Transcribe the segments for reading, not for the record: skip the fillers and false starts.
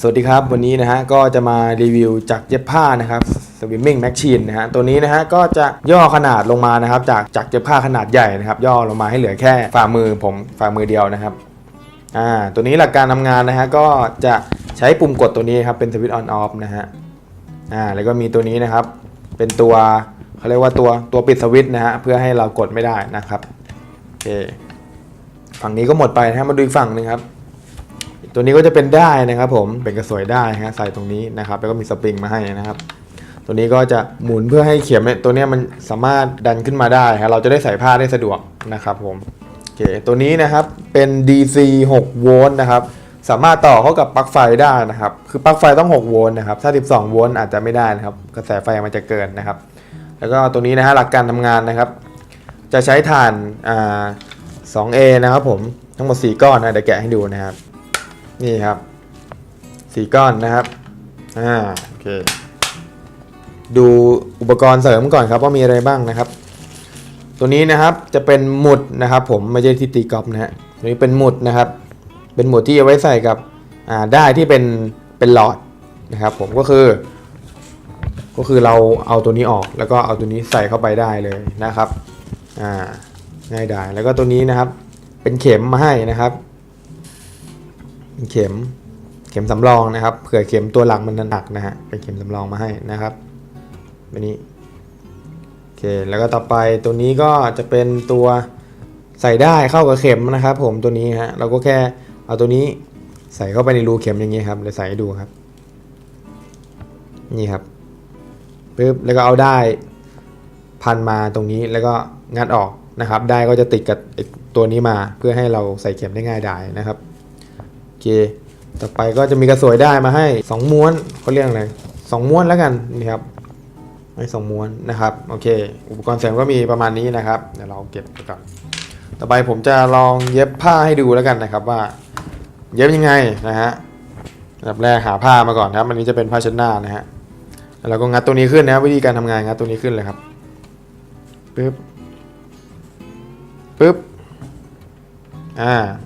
สวัสดีครับวันนี้นะฮะก็จะมารีวิวจากเย็บผ้านะครับสวิมมิ่งแมชชีนนะฮะตัวนี้นะฮะก็จะย่อขนาดลงมานะครับจากเย็บผ้าขนาดใหญ่นะครับย่อลงมาให้เหลือแค่ฝ่ามือเดียวนะครับตัวนี้หลักการทำงานนะฮะก็จะใช้ปุ่มกดตัวนี้ครับเป็นสวิตช์ออนออฟนะฮะแล้วก็มีตัวนี้นะครับเป็นตัวเขาเรียกว่าตัวปิดสวิตช์นะฮะเพื่อให้เรากดไม่ได้นะครับโอเคฝั่งนี้ก็หมดไปนะฮะมาดูอีกฝั่งนึงครับตัวนี้ก็จะเป็นได้นะครับผมเป็นกระสวยได้ฮะใส่ตรงนี้นะครับแล้วก็มีสปริงมาให้นะครับตัวนี้ก็จะหมุนเพื่อให้เข็มตัวนี้มันสามารถดันขึ้นมาได้ฮะเราจะได้ใส่ผ้าได้สะดวกนะครับผมโอเคตัวนี้นะครับเป็น DC 6 โวลต์นะครับสามารถต่อเข้ากับปลั๊กไฟได้นะครับคือปลั๊กไฟต้อง6 โวลต์นะครับถ้า12 โวลต์อาจจะไม่ได้นะครับกระแสไฟมันจะเกินนะครับแล้วก็ตัวนี้นะฮะหลักการทำงานนะครับจะใช้ถ่าน2A นะครับผมทั้งหมด4ก้อนนะเดี๋ยวแกะให้ดูนะครับนี่ครับ4ก้อนนะครับโอเคดูอุปกรณ์เสริมก่อนครับว่ามีอะไรบ้างนะครับตัวนี้นะครับจะเป็นหมุดนะครับผมไม่ใช่ที่ตีกอล์ฟนะฮะตัวนี้เป็นหมุดนะครับเป็นหมุดที่เอาไว้ใส่กับได้ที่เป็นหลอดนะครับผมก็คือเราเอาตัวนี้ออกแล้วก็เอาตัวนี้ใส่เข้าไปได้เลยนะครับง่ายดายแล้วก็ตัวนี้นะครับเป็นเข็มมาให้นะครับเข็มสำรองนะครับเผื่อเข็มตัวหลักมันหนักนะฮะเป็นเข็มสำรองมาให้นะครับแบบนี้โอเคแล้วก็ต่อไปตัวนี้ก็จะเป็นตัวใส่ได้เข้ากับเข็มนะครับผมตัวนี้ฮะเราก็แค่เอาตัวนี้ใส่เข้าไปในรูเข็มอย่างนี้ครับเดี๋ยวใส่ให้ดูครับนี่ครับปึ๊บแล้วก็เอาได้พันมาตรงนี้แล้วก็งัดออกนะครับได้ก็จะติดกับตัวนี้มาเพื่อให้เราใส่เข็มได้ง่ายดายนะครับโอเคต่อไปก็จะมีกระสวยได้มาให้2ม้วนเขาเรียกอะไร2ม้วนแล้วกันนี่ครับให้2ม้วนนะครับโอเคอุปกรณ์เสริมก็มีประมาณนี้นะครับเดี๋ยวเราเก็บไปก่อนต่อไปผมจะลองเย็บผ้าให้ดูแล้วกันนะครับว่าเย็บยังไงนะฮะอันดับแรกหาผ้ามาก่อนครับอันนี้จะเป็นผ้าเช็ดหน้านะฮะแล้วเราก็งัดตัวนี้ขึ้นนะวิธีการทำงานงัดตัวนี้ขึ้นเลยครับปึ๊บ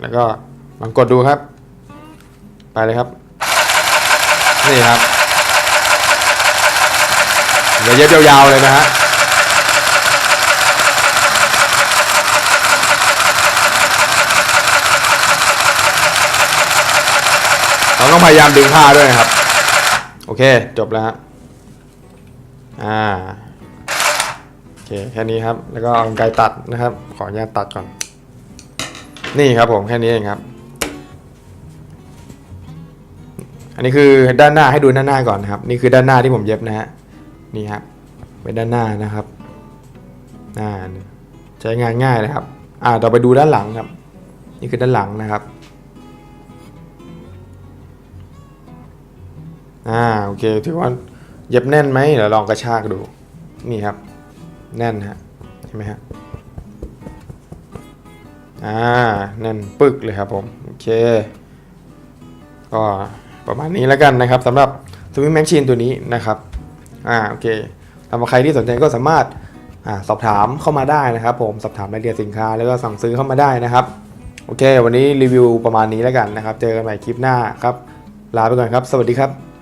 แล้วก็ลองกดดูครับไปเลยครับนี่ครับเดี๋ยวเย็บยาวๆเลยนะฮะเราต้องพยายามดึงผ้าด้วยนะครับโอเคจบแล้วฮะโอเคแค่นี้ครับแล้วก็เอากรรไกรตัดนะครับขออนุญาตตัดก่อนนี่ครับผมแค่นี้เองครับอันนี้คือด้านหน้าให้ดูด้านหน้าก่อนนะครับนี่คือด้านหน้าที่ผมเย็บนะฮะนี่ครับเป็นด้านหน้านะครับใช้งานง่ายนะครับต่อไปดูด้านหลังครับนี่คือด้านหลังนะครับโอเคถือว่าเย็บแน่นไหมเดี๋ยวลองกระชากดูนี่ครับแน่นฮะเห็นไหมฮะแน่นปึกเลยครับผมโอเคก็ประมาณนี้แล้วกันนะครับสำหรับสวิมมิ่งแมชชีนตัวนี้นะครับโอเคสำหรับใครที่สนใจก็สามารถสอบถามเข้ามาได้นะครับผมสอบถามรายละเอียดสินค้าแล้วก็สั่งซื้อเข้ามาได้นะครับโอเควันนี้รีวิวประมาณนี้แล้วกันนะครับเจอกันใหม่คลิปหน้าครับลาไปก่อนครับสวัสดีครับ